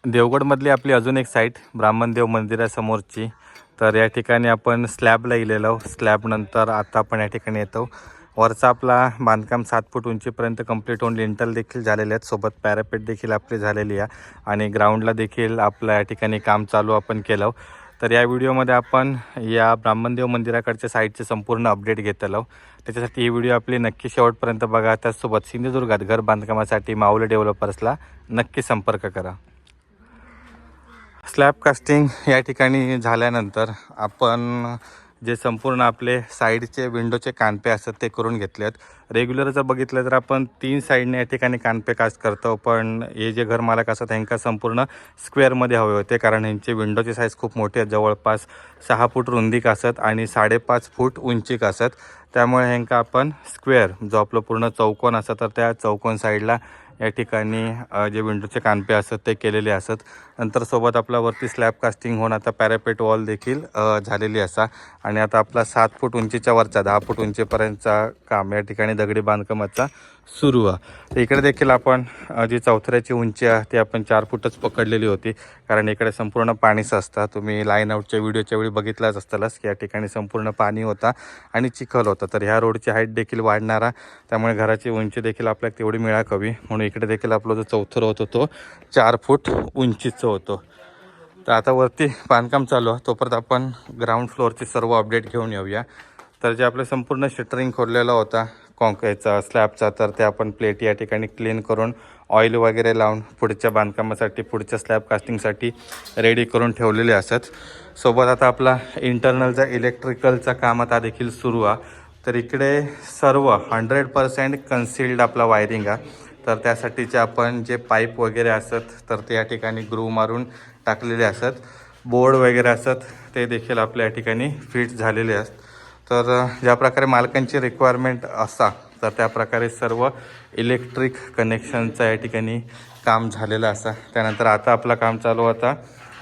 देवगडमधली आपली अजून एक साईट ब्राह्मणदेव मंदिरासमोरची. तर या ठिकाणी आपण स्लॅबला इलेलो. स्लॅबनंतर आता आपण या ठिकाणी येतो. वरचा आपला बांधकाम 7 फूट उंचीपर्यंत कंप्लीट होऊन लिंटल देखील झालेले आहेत. सोबत पॅरापेट देखील आपली झालेली आहे आणि ग्राउंडला देखील आपलं या ठिकाणी काम चालू आपण केलं. तर या व्हिडिओमध्ये आपण या ब्राह्मणदेव मंदिराकडच्या साईटचे संपूर्ण अपडेट घेतलो. त्याच्यासाठी ही व्हिडिओ आपली नक्की शेवटपर्यंत बघा. त्याचसोबत सिंधुदुर्गात घर बांधकामासाठी माऊली डेव्हलपर्सला नक्की संपर्क करा. स्लॅब कास्टिंग या ठिकाणी झाल्यानंतर आपण जे संपूर्ण आपले साईडचे विंडोचे कानपे असतात ते करून घेतले आहेत. रेग्युलर जर बघितलं तर आपण 3 साईडने या ठिकाणी कानपे कास्ट करतो, पण हे जे घरमालक असतात ह्यांका संपूर्ण स्क्वेअरमध्ये हवे होते, कारण ह्यांचे विंडोचे साईज खूप मोठे आहेत. जवळपास 6 फूट रुंदीक असत आणि 5.5 फूट उंचीक असत. त्यामुळे ह्यांका आपण स्क्वेअर जो आपलं पूर्ण चौकोन असतं तर त्या चौकोन साईडला या ठिकाणी जे विंडोचे कानपे असतात ते केलेले असत. नंतर सोबत आपला वरती स्लॅब कास्टिंग होऊन आता पॅरापेट वॉल देखील झालेली असा. आणि आता आपला 7 फूट उंचीच्या वरचा 10 फूट उंचीपर्यंतचा काम या ठिकाणी दगडी बांधकामाचा सुरू आहे. तर इकडे देखील आपण जी चौथऱ्याची उंची आहे ती आपण 4 फूटच पकडलेली होती, कारण इकडे संपूर्ण पाणीच असतं. तुम्ही लाईन आउटच्या व्हिडिओच्या वेळी बघितलाच असतालच की या ठिकाणी संपूर्ण पाणी होता आणि चिखल होता. तर ह्या रोडची हाईट देखील वाढणारा, त्यामुळे घराची उंची देखील आपल्याला तेवढी मिळाक हवी, म्हणून इकडे देखील आपलं जो चौथरं होतं तो 4 फूट उंचीचं होतं. तर आता वरती बांधकाम चालू आहे, तोपर्यंत आपण ग्राउंड फ्लोअरची सर्व अपडेट घेऊन येऊया. तर जे आपलं संपूर्ण शटरिंग खोललेला होता कॉन्क्रीटचा स्लॅबचा, तर ते आपण प्लेट या ठिकाणी क्लीन करून ऑइल वगैरे लावून पुढच्या बांधकामासाठी पुढच्या स्लॅब कास्टिंगसाठी रेडी करून ठेवलेले असत. सोबत आता आपला इंटरनलचा इलेक्ट्रिकलचा काम आता देखील सुरू आहे. तर इकडे सर्व 100% कन्सिल्ड आपला वायरिंग आहे. तर त्यासाठीचे आपण जे पाईप वगैरे असत तर ते या ठिकाणी ग्रू मारून टाकलेले असत. बोर्ड वगैरे असत ते देखील आपल्या या ठिकाणी फिट झालेले असत. तर ज्या प्रकारे मालकांची रिक्वायरमेंट असा तर त्या प्रकारे सर्व इलेक्ट्रिक कनेक्शनचा या ठिकाणी काम झालेलं असा. त्यानंतर आता आपलं काम चालू होता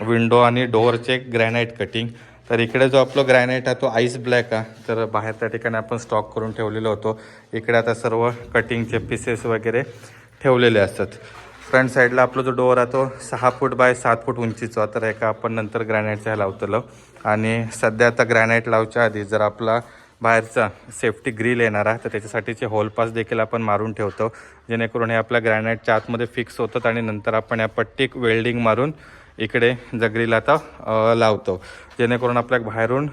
विंडो आणि डोअरचे ग्रॅनाईट कटिंग. तर इकडे जो आपलं ग्रॅनाईट आहे तो आईस ब्लॅक आहे, तर बाहेर त्या ठिकाणी आपण स्टॉक करून ठेवलेलं होतो. इकडे आता सर्व कटिंगचे पीसेस वगैरे ठेवलेले असतात. फ्रंट साईडला आपला जो डोअर आहे तो 6 फूट बाय 7 फूट उंचीचा, तर एका आपण नंतर ग्रॅनाईटचा लावतलो. आणि सध्या आता ग्रॅनाईट लावच्या आधी जर आपला बाहेरचा सेफ्टी ग्रिल येणार आहे तर त्याच्यासाठीचे होल पास देखील आपण मारून ठेवतो, जेणेकरून हे आपल्या ग्रॅनाईटच्या आतमध्ये फिक्स होतात आणि नंतर आपण या पट्टीक वेल्डिंग मारून इकडे ग्रिल आता लावतो, जेणेकरून आपल्या बाहेरून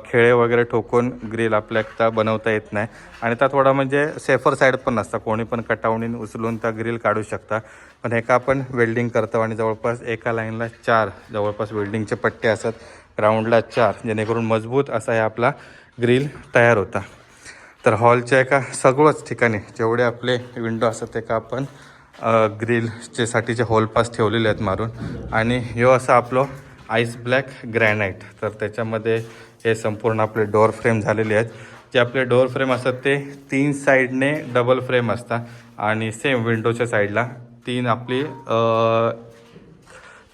खेळे वगैरे ठोकून ग्रिल आपल्याला बनवता येत नाही. आणि त्या थोडा म्हणजे सेफर साईड पण नसता, कोणी पण कटावणीने उचलून त्या ग्रिल काढू शकता. पण हे का आपण वेल्डिंग करतो आणि जवळपास एका लाईनला 4 जवळपास वेल्डिंगचे पट्टे असतात, ग्राउंडला 4, जेणेकरून मजबूत असा हे आपला ग्रिल तयार होता. तर हॉलच्या एका सगळंच ठिकाणी जेवढे आपले विंडो असतात ते का आपण ग्रिलचे साठीचे होल पास ठेवलेले आहेत मारून. आणि ह्यो असा आपलं आईस ब्लॅक ग्रॅनाईट. तर त्याच्यामध्ये हे संपूर्ण आपले डोअर फ्रेम झालेले आहेत. जे आपले डोअर फ्रेम असतात ते 3 साईडने डबल फ्रेम असतात आणि सेम विंडोच्या साईडला 3 आपली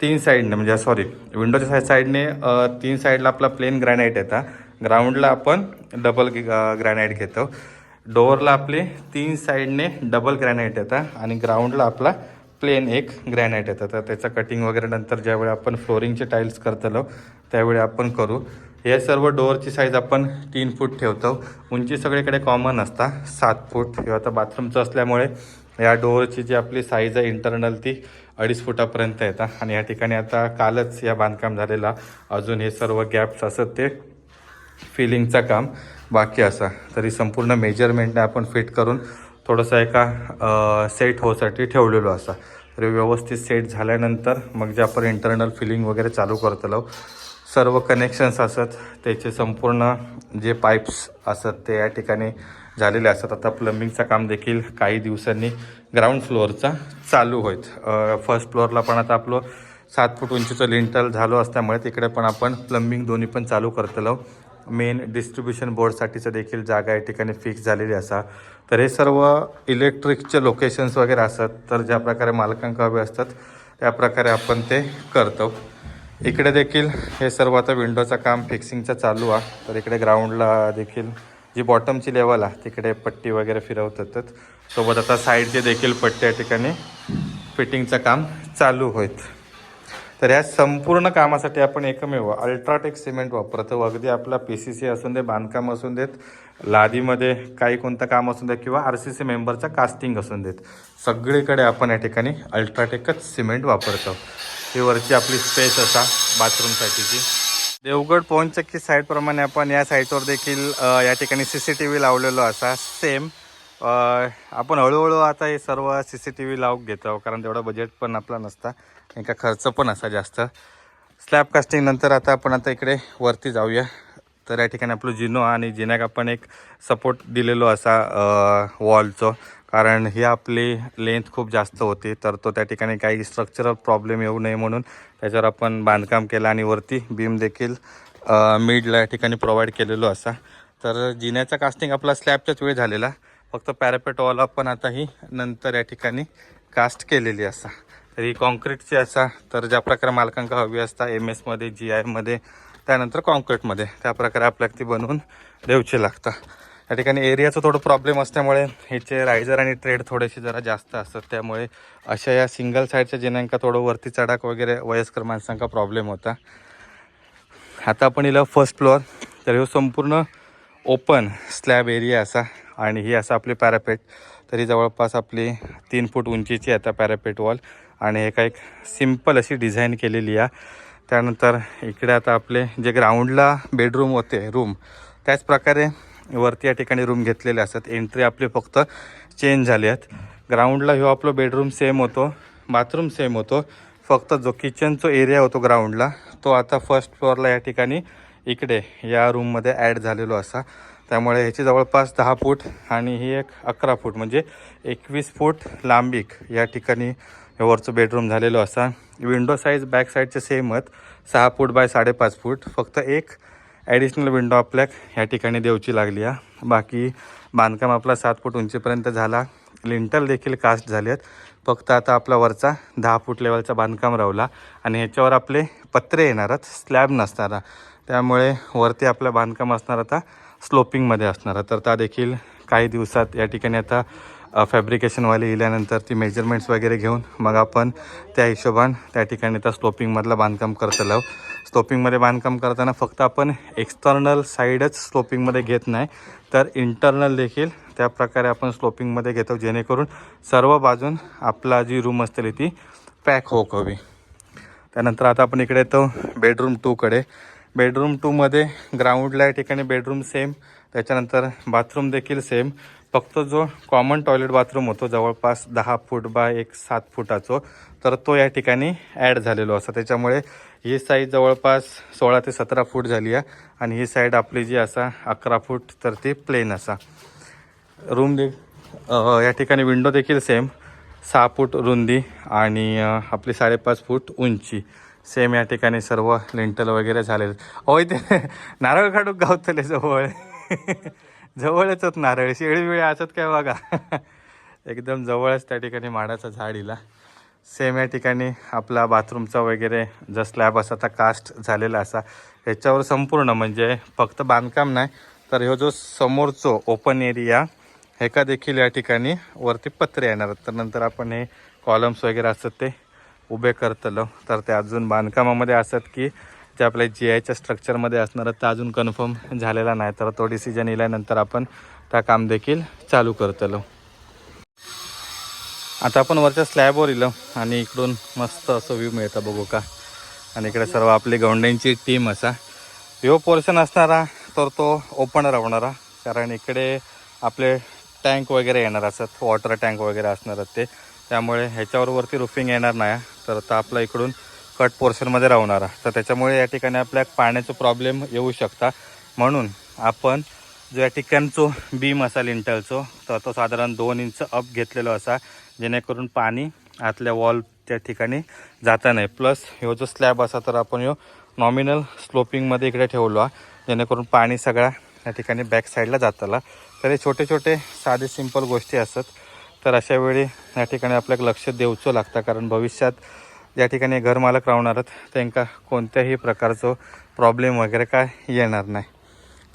3 साईडने म्हणजे सॉरी विंडोच्या साईडने 3 साईडला आपला प्लेन ग्रॅनाईट येतात. ग्राउंडला आपण डबल ग्रॅनाईट घेतो. डोअरला आपले 3 साईडने डबल ग्रॅनाईट येतात आणि ग्राउंडला आपला प्लेन एक ग्रॅनाईट येतं. तर त्याचं कटिंग वगैरे नंतर ज्यावेळी आपण फ्लोरिंगचे टाईल्स करतलो त्यावेळी आपण करू. हे सर्व डोअरची साईज आपण 3 फूट ठेवतो. उंची सगळीकडे कॉमन असता 7 फूट. किंवा आता बाथरूमचं असल्यामुळे या डोअरची जी आपली साईज आहे इंटरनल ती 2.5 फुटापर्यंत येतात. आणि या ठिकाणी आता कालच या बांधकाम झालेला, अजून हे सर्व गॅप्स असत ते फिलिंगचं काम बाकी असा. तरी संपूर्ण मेजरमेंटने आपण फिट करून थोडंसं एका सेट होसाठी ठेवलेलो असा. तरी व्यवस्थित सेट झाल्यानंतर मग जे आपण इंटरनल फिलिंग वगैरे चालू करतलो, सर्व कनेक्शन्स असत त्याचे संपूर्ण जे पाईप्स असत ते या ठिकाणी झालेले असतात. आता प्लंबिंगचं काम देखील काही दिवसांनी ग्राउंड फ्लोअरचा चालू होईल. फर्स्ट फ्लोअरला पण आता आपलं 7 फूट उंचीचं लिंटल झालो असल्यामुळे तिकडे पण आपण प्लंबिंग दोन्ही पण चालू करतलो. मेन डिस्ट्रीब्युशन बोर्डसाठीचं देखील जागा या ठिकाणी फिक्स झालेली असा. तर हे सर्व इलेक्ट्रिकचे लोकेशन्स वगैरे असतात, तर ज्या प्रकारे मालकांक हवे असतात त्या प्रकारे आपण ते करतो. इकडे देखील हे सर्व आता विंडोचं काम फिक्सिंगचं चालू आहे. तर इकडे ग्राउंडला देखील जी बॉटमची लेवल आहे तिकडे पट्टी वगैरे फिरवतात. सोबत आता साईडचे देखील पट्टी या ठिकाणी फिटिंगचं काम चालू होईल. तर ह्या संपूर्ण कामासाठी आपण एकमेव अल्ट्राटेक सिमेंट वापरतो. अगदी आपला PCC असून दे, बांधकाम असून देत, लादीमध्ये काही कोणतं काम असून दे किंवा RCC मेंबरचा कास्टिंग असून देत, सगळीकडे आपण या ठिकाणी अल्ट्राटेकच सिमेंट वापरतो. ही वरची आपली स्पेस असा बाथरूमसाठीची. देवगड पवनचक्की साईडप्रमाणे आपण या साईटवर देखील या ठिकाणी CCTV लावलेलो असा सेम. आपण हळूहळू आता हे सर्व CCTV लावून घेतो, कारण तेवढा बजेट पण आपला नसता, का खर्च पण असा जास्त. स्लॅब कास्टिंग नंतर आता आपण इकडे वरती जाऊया. तर या ठिकाणी आपलं जिनो आणि जिन्याक आपण एक सपोर्ट दिलेलो असा वॉलचं, कारण ही आपली लेंथ खूप जास्त होती, तर तो त्या ठिकाणी काही स्ट्रक्चरल प्रॉब्लेम येऊ नये म्हणून त्याच्यावर आपण बांधकाम केलं आणि वरती बीम देखील मिडला या ठिकाणी प्रोव्हाइड केलेलो असा. तर जिन्याचा कास्टिंग आपला स्लॅबच्याच वेळी झालेला, फक्त पॅरापेट वॉल आपण आता ही नंतर या ठिकाणी कास्ट केलेली असा. तर ही कॉन्क्रीटची असा, तर ज्या प्रकारे मालकांका हवी असता MS मध्ये, GI मध्ये, त्यानंतर कॉन्क्रीटमध्ये, त्या प्रकारे आपल्याला ती बनवून देऊची लागतं. या ठिकाणी एरियाचं थोडं प्रॉब्लेम असल्यामुळे ह्याचे रायझर आणि ट्रेड थोडेसे जरा जास्त असतात, त्यामुळे अशा या सिंगल साईडच्या जिन्यांका थोडं वरती चढाक वगैरे वयस्कर माणसांका प्रॉब्लेम होता. आता आपण इला फर्स्ट फ्लोअर. तर हे संपूर्ण ओपन स्लॅब एरिया असा आणि ही असा आपली पॅरापेट. तरी जवळपास आपली 3 फूट उंचीची आता पॅरापेट वॉल आणि हे काही सिम्पल अशी डिझाईन केलेली आहे. त्यानंतर इकडे आता आपले जे ग्राउंडला बेडरूम होते रूम, त्याच प्रकारे वरती या ठिकाणी रूम घेतलेले असतात. एंट्री आपली फक्त चेंज झाली आहेत. ग्राउंडला ह्यो आपलं बेडरूम सेम होतो, बाथरूम सेम होतो, फक्त जो किचनचा एरिया होतो ग्राउंडला तो आता फर्स्ट फ्लोअरला या ठिकाणी इकडे या रूममध्ये ॲड झालेलो असा. त्यामुळे ह्याची जवळपास 10 फूट आणि ही एक 11 फूट म्हणजे 21 फूट लांबीक या ठिकाणी वरचं बेडरूम झालेलो असा. विंडो साईज बॅक साईडचे सेमच 6 फूट बाय 5.5 फूट. फक्त एक ॲडिशनल विंडो आपल्याक ह्या ठिकाणी देऊची लागली आहे. बाकी बांधकाम आपला 7 फूट उंचीपर्यंत झाला. लिंटल देखील कास्ट झाले आहेत. फक्त आता आपला वरचा 10 फूट लेवलचा बांधकाम राहिला आणि ह्याच्यावर आपले पत्रे येणारच, स्लॅब नसणारा. त्यामुळे वरती आपलं बांधकाम असणार आता स्लोपिंगमध्ये असणार. तर त्या देखील काही दिवसात या ठिकाणी आता फॅब्रिकेशनवाले इल्यानंतर ती मेजरमेंट्स वगैरे घेऊन मग आपण त्या हिशोबान त्या ठिकाणी त्या स्लोपिंगमधलं बांधकाम करतो. स्लोपिंगमध्ये बांधकाम करताना फक्त आपण एक्सटर्नल साईडच स्लोपिंगमध्ये घेत नाही, तर इंटरनल देखील त्या प्रकारे आपण स्लोपिंगमध्ये घेतो, जेणेकरून सर्व बाजून आपला जी रूम असते ती पॅक होक हवी. त्यानंतर आता आपण इकडे येतो बेडरूम 2कडे. बेडरूम 2मध्ये ग्राउंडला या ठिकाणी बेडरूम सेम, त्याच्यानंतर बाथरूम देखील सेम. फक्त जो कॉमन टॉयलेट बाथरूम होतो जवळपास 10 फूट बाय 7 फुटाचो, तर तो या ठिकाणी ॲड झालेलो असा. त्याच्यामुळे ही साईज जवळपास 16 ते 17 फूट झाली आहे आणि ही साईड आपली जी असा 11 फूट, तर ती प्लेन असा. रूम या ठिकाणी विंडो देखील सेम 6 फूट रुंदी आणि आपली 5.5 फूट उंची सेम. या ठिकाणी सर्व लिंटल वगैरे झालेलं. होय, ते नारळ काढूक गावतले जवळ जवळच होत नारळ, शेळी वेळी असत काय बघा एकदम जवळच त्या ठिकाणी माडाचं झाड इला. सेम या ठिकाणी आपला बाथरूमचा वगैरे जो स्लॅब असा आता कास्ट झालेला असा. ह्याच्यावर संपूर्ण म्हणजे फक्त बांधकाम नाही, तर ह्यो जो समोरचो ओपन एरिया ह्याका देखील या ठिकाणी वरती पत्रे येणार. तर नंतर आपण हे कॉलम्स वगैरे असतात ते उभे करतलो. तर ते अजून बांधकामामध्ये असतात की जे आपल्या GIच्या स्ट्रक्चरमध्ये असणार तर अजून कन्फर्म झालेला नाही, तर तो डिसिजन इल्यानंतर आपण त्या काम देखील चालू करतलो. आता आपण वरच्या स्लॅबवर इलो आणि इकडून मस्त असं व्ह्यू मिळतं बघू का. आणि इकडे सर्व आपली गवंड्यांची टीम असा. ह्यो पोर्शन असणारा तर तो ओपन राहणारा, कारण इकडे आपले टँक वगैरे येणार असतात, वॉटर टँक वगैरे असणार ते. त्यामुळे ह्याच्यावर वरती रुफिंग येणार नाही, तर आता आपला इकडून कट पोर्शनमध्ये राहणारा. तर त्याच्यामुळे या ठिकाणी आपल्या पाण्याचं प्रॉब्लेम येऊ शकता. म्हणून आपण जो या ठिकाणचो बीम असा लिंटलचो, तर तो साधारण 2 इंच अप घेतलेलो असा, जेणेकरून पाणी आतल्या वॉल त्या ठिकाणी जाता नाही. प्लस ह्यो जो स्लॅब असा तर आपण ह्यो नॉमिनल स्लोपिंगमध्ये इकडे ठेवलो आहे, जेणेकरून पाणी सगळ्या या ठिकाणी बॅक साईडला जाताला. तर हे छोटे छोटे साधे सिंपल गोष्टी असतात. तर अशा वेळी या ठिकाणी आपल्याला लक्ष देऊचं लागतं, कारण भविष्यात या ठिकाणी घरमालक राहणारच, त्यांना कोणत्याही प्रकारचं प्रॉब्लेम वगैरे काय येणार नाही.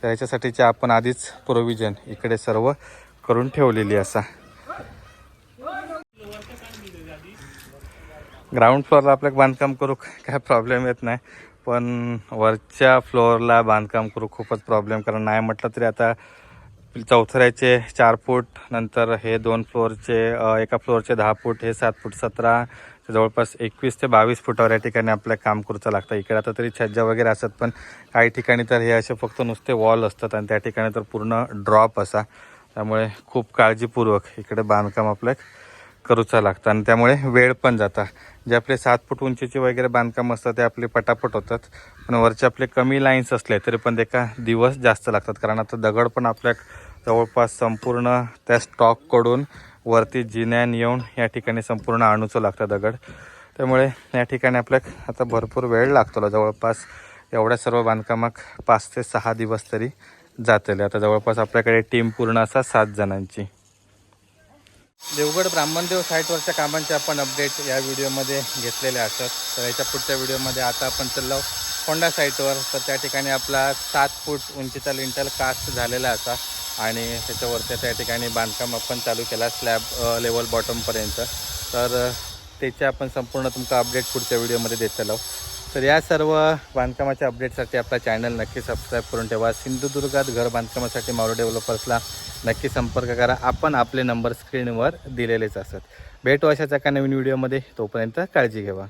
तर याच्यासाठीचे आपण आधीच प्रोव्हिजन इकडे सर्व करून ठेवलेली असा. ग्राउंड फ्लोअरला आपल्याला बांधकाम करू काय प्रॉब्लेम येत नाही, पण वरच्या फ्लोअरला बांधकाम करू खूपच प्रॉब्लेम. कारण नाही म्हटलं तरी आता चौथऱ्याचे 4 फूट, नंतर हे 2 फ्लोअरचे एका फ्लोअरचे 10 फूट, हे 7 फूट 17, जवळपास 21 ते 22 फुटावर या ठिकाणी आपल्याला काम करूचं लागतं. इकडे आता तरी छज्जा वगैरे असतात, पण काही ठिकाणी तर हे असे फक्त नुसते वॉल असतात आणि त्या ठिकाणी तर पूर्ण ड्रॉप असा. त्यामुळे खूप काळजीपूर्वक इकडे बांधकाम आपलं करूचं लागतं आणि त्यामुळे वेळ पण जाता. जे आपले 7 फूट उंचीचे वगैरे बांधकाम असतात ते आपले पटापट होतात, पण वरचे आपले कमी लाईन्स असले तरी पण ते का दिवस जास्त लागतात. कारण आता दगड पण आपल्या जवळपास संपूर्ण त्या स्टॉककडून वरती जिन्यान येऊन या ठिकाणी संपूर्ण आणूचं लागतं दगड. त्यामुळे या ठिकाणी आपल्याला आता भरपूर वेळ लागतो. जवळपास एवढ्या सर्व बांधकामाक 5 ते 6 दिवस तरी जातील. आता जवळपास आपल्याकडे टीम पूर्ण असा 7 जणांची. देवगड ब्राह्मणदेव साईटवरच्या कामांचे आपण अपडेट या व्हिडिओमध्ये घेतलेले असतात. तर याच्या पुढच्या व्हिडिओमध्ये आता आपण चाललो होंडा साईटवर. तर त्या ठिकाणी आपला 7 फूट उंचीचा लिंटल कास्ट झालेला असा आणि त्याच्यावरती त्या ठिकाणी बांधकाम आपण चालू केला स्लॅब लेवल बॉटमपर्यंत. तर त्याचे आपण संपूर्ण तुमचा अपडेट पुढच्या व्हिडिओमध्ये देत चालू. तर या सर्व बांधकामाच्या अपडेटसाठी आपला चॅनल नक्की सबस्क्राईब करून ठेवा. सिंधुदुर्गात घर बांधकामासाठी मावळ डेव्हलपर्सला नक्की संपर्क करा. आपण आपले नंबर स्क्रीनवर दिलेलेच असतात. भेटू अशाच एका नवीन व्हिडिओमध्ये. तोपर्यंत काळजी घ्या.